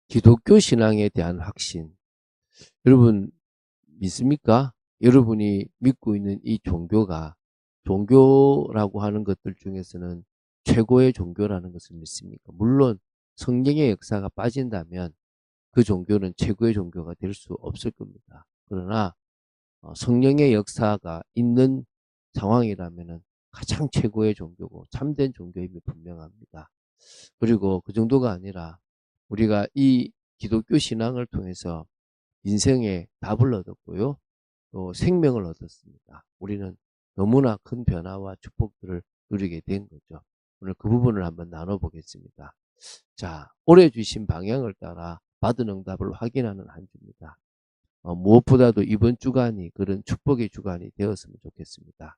기독교 신앙에 대한 확신. 여러분 믿습니까? 여러분이 믿고 있는 이 종교가 종교라고 하는 것들 중에서는 최고의 종교라는 것을 믿습니까? 물론 성령의 역사가 빠진다면 그 종교는 최고의 종교가 될 수 없을 겁니다. 그러나 성령의 역사가 있는 상황이라면 가장 최고의 종교고 참된 종교임이 분명합니다. 그리고 그 정도가 아니라 우리가 이 기독교 신앙을 통해서 인생의 답을 얻었고요. 또 생명을 얻었습니다. 우리는 너무나 큰 변화와 축복들을 누리게 된 거죠. 오늘 그 부분을 한번 나눠보겠습니다. 자, 올해 주신 방향을 따라 받은 응답을 확인하는 한 주입니다. 무엇보다도 이번 주간이 그런 축복의 주간이 되었으면 좋겠습니다.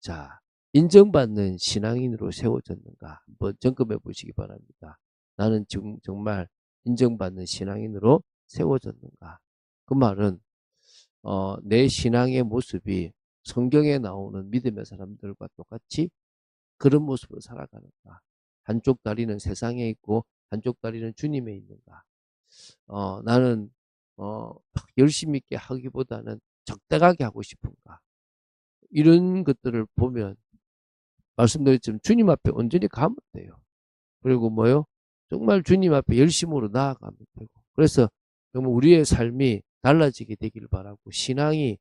자, 인정받는 신앙인으로 세워졌는가 한번 점검해 보시기 바랍니다. 나는 지금 정말 인정받는 신앙인으로 세워졌는가? 그 말은 내 신앙의 모습이 성경에 나오는 믿음의 사람들과 똑같이 그런 모습으로 살아가는가? 한쪽 다리는 세상에 있고 한쪽 다리는 주님에 있는가? 나는 열심히 있게 하기보다는 적당하게 하고 싶은가? 이런 것들을 보면 말씀드렸지만 주님 앞에 온전히 가면 돼요. 그리고 뭐요? 정말 주님 앞에 열심으로 나아가면 되고. 그래서 정말 우리의 삶이 달라지게 되기를 바라고 신앙이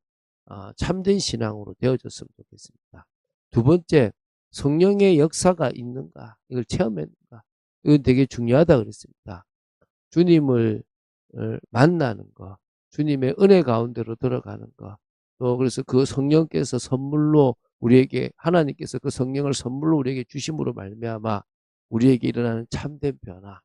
참된 신앙으로 되어졌으면 좋겠습니다. 두 번째, 성령의 역사가 있는가? 이걸 체험했는가? 이건 되게 중요하다 그랬습니다. 주님을 만나는 거, 주님의 은혜 가운데로 들어가는 거, 또 그래서 그 성령께서 선물로 우리에게 하나님께서 그 성령을 선물로 우리에게 주심으로 말미암아 우리에게 일어나는 참된 변화,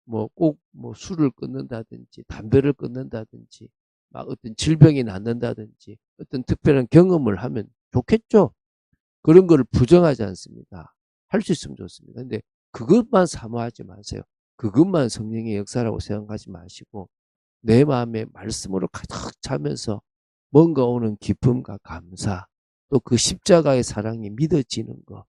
뭐 꼭 뭐 술을 끊는다든지 담배를 끊는다든지 막 어떤 질병이 낫는다든지 어떤 특별한 경험을 하면 좋겠죠. 그런 거를 부정하지 않습니다. 할 수 있으면 좋습니다. 근데 그것만 사모하지 마세요. 그것만 성령의 역사라고 생각하지 마시고 내 마음에 말씀으로 가득 차면서 뭔가 오는 기쁨과 감사, 또 그 십자가의 사랑이 믿어지는 것,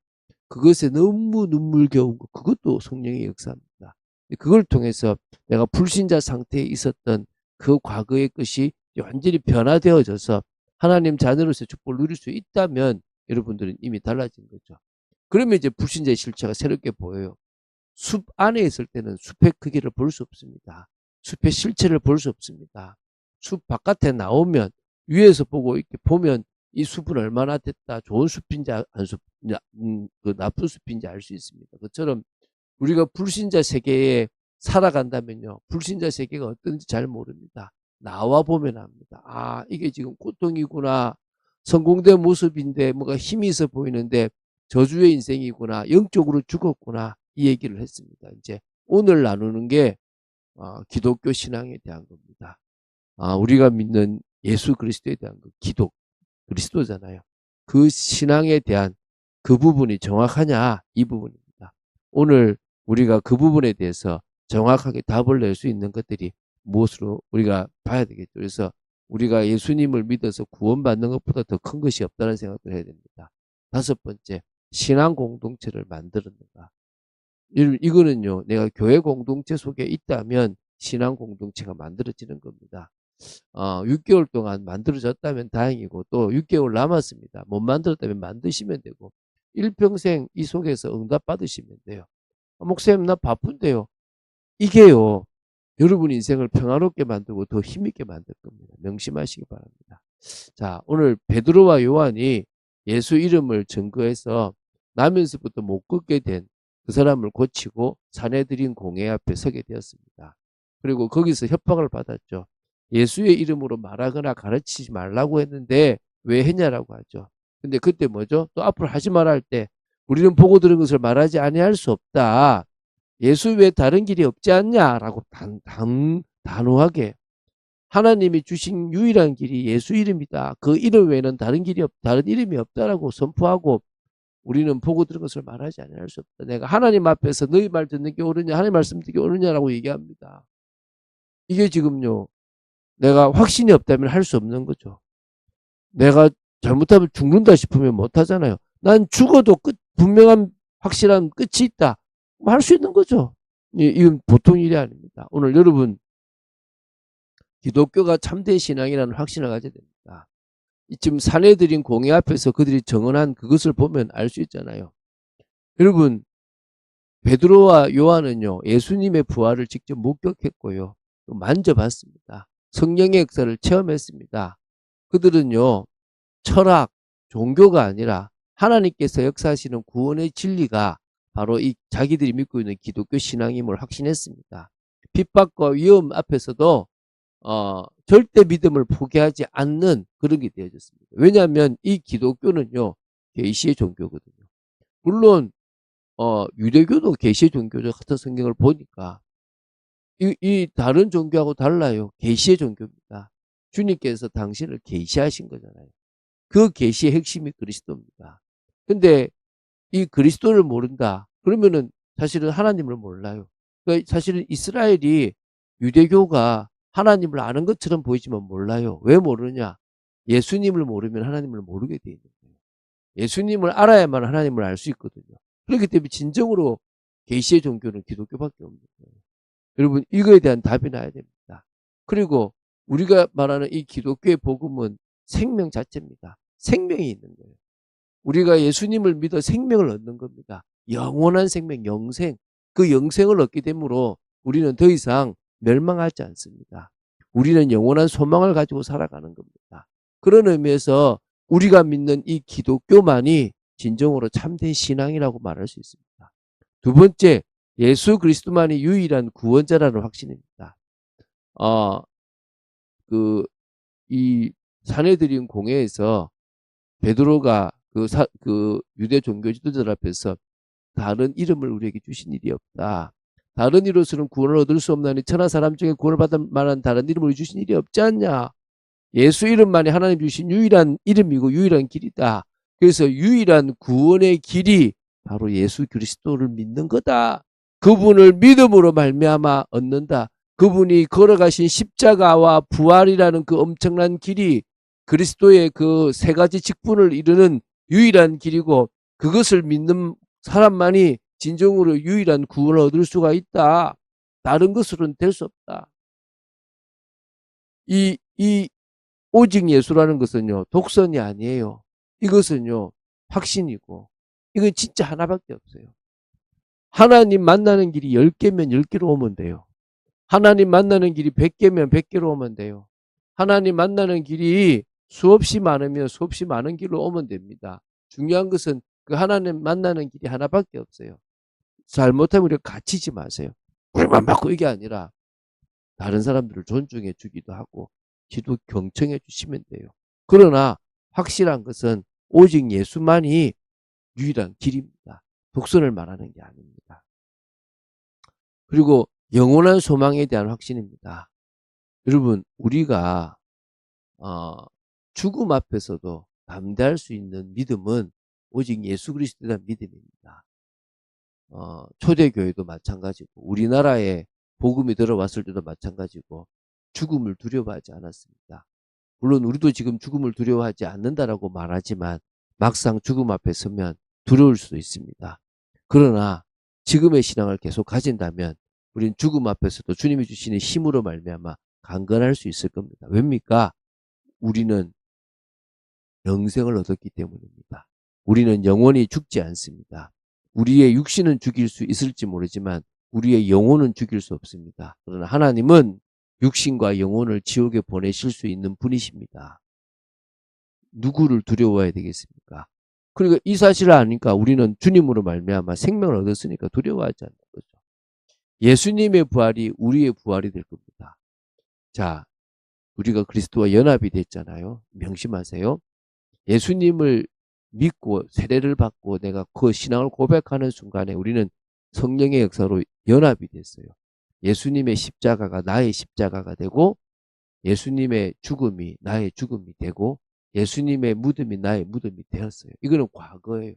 그것에 너무 눈물겨운 것, 그것도 성령의 역사입니다. 그걸 통해서 내가 불신자 상태에 있었던 그 과거의 것이 완전히 변화되어져서 하나님 자녀로서의 축복을 누릴 수 있다면 여러분들은 이미 달라진 거죠. 그러면 이제 불신자의 실체가 새롭게 보여요. 숲 안에 있을 때는 숲의 크기를 볼 수 없습니다. 숲의 실체를 볼 수 없습니다. 숲 바깥에 나오면 위에서 보고 이렇게 보면 이 숲은 얼마나 됐다, 좋은 숲인지 그 나쁜 숲인지 알 수 있습니다. 그처럼 우리가 불신자 세계에 살아간다면요, 불신자 세계가 어떤지 잘 모릅니다. 나와 보면 압니다. 아, 이게 지금 고통이구나, 성공된 모습인데 뭔가 힘이 있어 보이는데 저주의 인생이구나, 영적으로 죽었구나, 이 얘기를 했습니다. 이제 오늘 나누는 게 기독교 신앙에 대한 겁니다. 우리가 믿는 예수 그리스도에 대한 그 기독 그리스도잖아요. 그 신앙에 대한 그 부분이 정확하냐, 이 부분입니다. 오늘 우리가 그 부분에 대해서 정확하게 답을 낼 수 있는 것들이 무엇으로 우리가 봐야 되겠죠. 그래서 우리가 예수님을 믿어서 구원받는 것보다 더 큰 것이 없다는 생각을 해야 됩니다. 다섯 번째, 신앙 공동체를 만들었는가. 이거는요, 내가 교회 공동체 속에 있다면 신앙 공동체가 만들어지는 겁니다. 6개월 동안 만들어졌다면 다행이고 또 6개월 남았습니다. 못 만들었다면 만드시면 되고 일평생 이 속에서 응답 받으시면 돼요. 목사님 나 바쁜데요. 이게요, 여러분 인생을 평화롭게 만들고 더 힘있게 만들 겁니다. 명심하시기 바랍니다. 자, 오늘 베드로와 요한이 예수 이름을 증거해서 나면서부터 못 걷게 된 그 사람을 고치고 사내들인 공회 앞에 서게 되었습니다. 그리고 거기서 협박을 받았죠. 예수의 이름으로 말하거나 가르치지 말라고 했는데 왜 했냐라고 하죠. 근데 그때 뭐죠? 또 앞으로 하지 말라 할 때 우리는 보고 들은 것을 말하지 아니할 수 없다. 예수 외에 다른 길이 없지 않냐라고 단호하게, 하나님이 주신 유일한 길이 예수 이름이다. 그 이름 외에는 다른 이름이 없다라고 선포하고 우리는 보고 들은 것을 말하지 아니할 수 없다. 내가 하나님 앞에서 너희 말 듣는 게 옳으냐, 하나님 말씀 듣는 게 옳으냐라고 얘기합니다. 이게 지금요, 내가 확신이 없다면 할 수 없는 거죠. 내가 잘못하면 죽는다 싶으면 못 하잖아요. 난 죽어도 분명한 확실한 끝이 있다. 할 수 있는 거죠. 이건 보통 일이 아닙니다. 오늘 여러분 기독교가 참된 신앙이라는 확신을 가져야 됩니다. 지금 사내들인 공회 앞에서 그들이 정언한 그것을 보면 알 수 있잖아요. 여러분 베드로와 요한은요 예수님의 부활을 직접 목격했고요 만져봤습니다. 성령의 역사를 체험했습니다. 그들은요 철학, 종교가 아니라 하나님께서 역사하시는 구원의 진리가 바로 이 자기들이 믿고 있는 기독교 신앙임을 확신했습니다. 핍박과 위험 앞에서도 절대 믿음을 포기하지 않는 그런 게 되어졌습니다. 왜냐하면 이 기독교는요 계시의 종교거든요. 물론 유대교도 계시의 종교죠. 같은 성경을 보니까 이 다른 종교하고 달라요. 계시의 종교입니다. 주님께서 당신을 계시하신 거잖아요. 그 계시의 핵심이 그리스도입니다. 근데 이 그리스도를 모른다. 그러면은 사실은 하나님을 몰라요. 그러니까 사실은 이스라엘이 유대교가 하나님을 아는 것처럼 보이지만 몰라요. 왜 모르냐? 예수님을 모르면 하나님을 모르게 돼 있는 거예요. 예수님을 알아야만 하나님을 알 수 있거든요. 그렇기 때문에 진정으로 계시의 종교는 기독교밖에 없는 거예요. 여러분 이거에 대한 답이 나야 됩니다. 그리고 우리가 말하는 이 기독교의 복음은 생명 자체입니다. 생명이 있는 거예요. 우리가 예수님을 믿어 생명을 얻는 겁니다. 영원한 생명, 영생. 그 영생을 얻게 되므로 우리는 더 이상 멸망하지 않습니다. 우리는 영원한 소망을 가지고 살아가는 겁니다. 그런 의미에서 우리가 믿는 이 기독교만이 진정으로 참된 신앙이라고 말할 수 있습니다. 두 번째, 예수 그리스도만이 유일한 구원자라는 확신입니다. 이 사내들인 공회에서 베드로가 그 유대 종교 지도자들 앞에서 다른 이름을 우리에게 주신 일이 없다. 다른 이로서는 구원을 얻을 수 없나니 천하 사람 중에 구원을 받을 만한 다른 이름을 주신 일이 없지 않냐. 예수 이름만이 하나님 주신 유일한 이름이고 유일한 길이다. 그래서 유일한 구원의 길이 바로 예수 그리스도를 믿는 거다. 그분을 믿음으로 말미암아 얻는다. 그분이 걸어가신 십자가와 부활이라는 그 엄청난 길이 그리스도의 그 세 가지 직분을 이루는 유일한 길이고 그것을 믿는 사람만이 진정으로 유일한 구원을 얻을 수가 있다. 다른 것으로는 될 수 없다. 이 오직 예수라는 것은요 독선이 아니에요. 이것은요 확신이고 이건 진짜 하나밖에 없어요. 하나님 만나는 길이 10개면 10개로 오면 돼요. 하나님 만나는 길이 100개면 100개로 오면 돼요. 하나님 만나는 길이 수없이 많으면 수없이 많은 길로 오면 됩니다. 중요한 것은 그 하나님 만나는 길이 하나밖에 없어요. 잘못하면 우리가 갇히지 마세요. 우리만 받고 이게 아니라 다른 사람들을 존중해 주기도 하고 기도 경청해 주시면 돼요. 그러나 확실한 것은 오직 예수만이 유일한 길입니다. 독선을 말하는 게 아닙니다. 그리고 영원한 소망에 대한 확신입니다. 여러분 우리가 죽음 앞에서도 담대할 수 있는 믿음은 오직 예수 그리스도에 대한 믿음입니다. 초대교회도 마찬가지고 우리나라에 복음이 들어왔을 때도 마찬가지고 죽음을 두려워하지 않았습니다. 물론 우리도 지금 죽음을 두려워하지 않는다라고 말하지만 막상 죽음 앞에 서면 두려울 수도 있습니다. 그러나 지금의 신앙을 계속 가진다면 우린 죽음 앞에서도 주님이 주시는 힘으로 말미암아 강건할 수 있을 겁니다. 왜입니까? 우리는 영생을 얻었기 때문입니다. 우리는 영원히 죽지 않습니다. 우리의 육신은 죽일 수 있을지 모르지만 우리의 영혼은 죽일 수 없습니다. 그러나 하나님은 육신과 영혼을 지옥에 보내실 수 있는 분이십니다. 누구를 두려워해야 되겠습니까? 그러니까 이 사실을 아니까 우리는 주님으로 말미암아 생명을 얻었으니까 두려워하지 않는 거죠. 예수님의 부활이 우리의 부활이 될 겁니다. 자, 우리가 그리스도와 연합이 됐잖아요. 명심하세요. 예수님을 믿고 세례를 받고 내가 그 신앙을 고백하는 순간에 우리는 성령의 역사로 연합이 됐어요. 예수님의 십자가가 나의 십자가가 되고 예수님의 죽음이 나의 죽음이 되고 예수님의 무덤이 나의 무덤이 되었어요. 이거는 과거예요.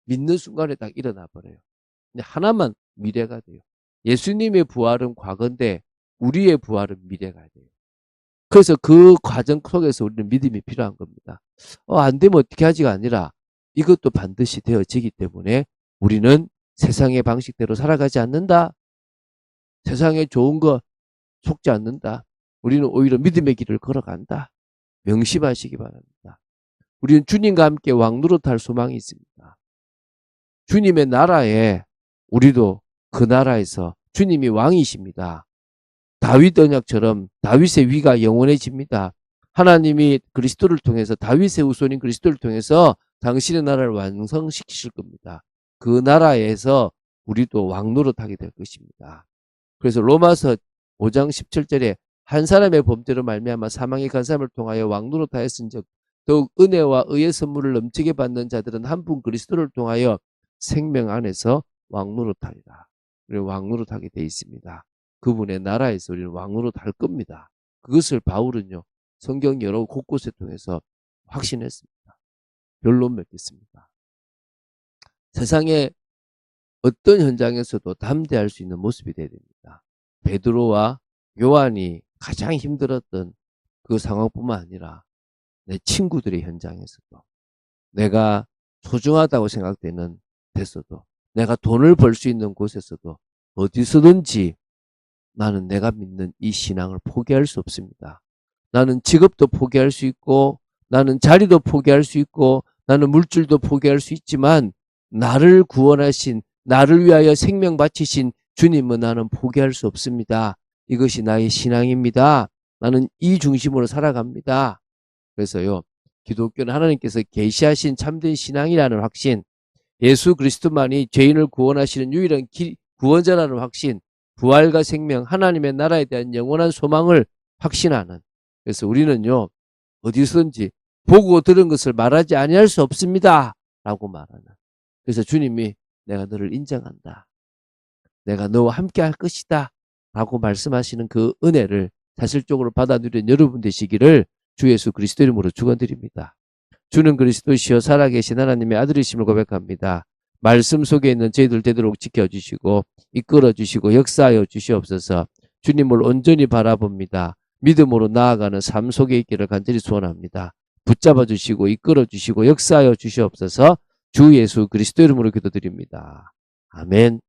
믿는 순간에 딱 일어나 버려요. 근데 하나만 미래가 돼요. 예수님의 부활은 과거인데 우리의 부활은 미래가 돼요. 그래서 그 과정 속에서 우리는 믿음이 필요한 겁니다. 안 되면 어떻게 하지가 아니라 이것도 반드시 되어지기 때문에 우리는 세상의 방식대로 살아가지 않는다. 세상에 좋은 거 속지 않는다. 우리는 오히려 믿음의 길을 걸어간다. 명심하시기 바랍니다. 우리는 주님과 함께 왕노릇할 소망이 있습니다. 주님의 나라에 우리도 그 나라에서 주님이 왕이십니다. 다윗 언약처럼 다윗의 위가 영원해집니다. 하나님이 그리스도를 통해서 다윗의 후손인 그리스도를 통해서 당신의 나라를 완성시키실 겁니다. 그 나라에서 우리도 왕노릇하게 될 것입니다. 그래서 로마서 5장 17절에 한 사람의 범죄로 말미암아 사망이 간 사람을 통하여 왕노릇하였은즉 더욱 은혜와 의의 선물을 넘치게 받는 자들은 한 분 그리스도를 통하여 생명 안에서 왕노릇하리라. 우리는 왕노릇하게 돼 있습니다. 그분의 나라에서 우리는 왕노릇할 겁니다. 그것을 바울은요 성경 여러 곳곳에 통해서 확신했습니다. 결론 맺겠습니다. 세상에 어떤 현장에서도 담대할 수 있는 모습이 되어야 됩니다. 베드로와 요한이 가장 힘들었던 그 상황뿐만 아니라 내 친구들의 현장에서도 내가 소중하다고 생각되는 데서도 내가 돈을 벌 수 있는 곳에서도 어디서든지 나는 내가 믿는 이 신앙을 포기할 수 없습니다. 나는 직업도 포기할 수 있고 나는 자리도 포기할 수 있고 나는 물질도 포기할 수 있지만 나를 구원하신 나를 위하여 생명 바치신 주님은 나는 포기할 수 없습니다. 이것이 나의 신앙입니다. 나는 이 중심으로 살아갑니다. 그래서요 기독교는 하나님께서 계시하신 참된 신앙이라는 확신, 예수 그리스도만이 죄인을 구원하시는 유일한 구원자라는 확신, 부활과 생명, 하나님의 나라에 대한 영원한 소망을 확신하는, 그래서 우리는요 어디서든지 보고 들은 것을 말하지 아니할 수 없습니다 라고 말하는, 그래서 주님이 내가 너를 인정한다, 내가 너와 함께 할 것이다 라고 말씀하시는 그 은혜를 사실적으로 받아 누리는 여러분 되시기를 주 예수 그리스도 이름으로 축원드립니다. 주는 그리스도시요 살아계신 하나님의 아들이심을 고백합니다. 말씀 속에 있는 저희들 되도록 지켜주시고 이끌어주시고 역사하여 주시옵소서. 주님을 온전히 바라봅니다. 믿음으로 나아가는 삶 속에 있기를 간절히 소원합니다. 붙잡아 주시고 이끌어 주시고 역사하여 주시옵소서. 주 예수 그리스도 이름으로 기도드립니다. 아멘.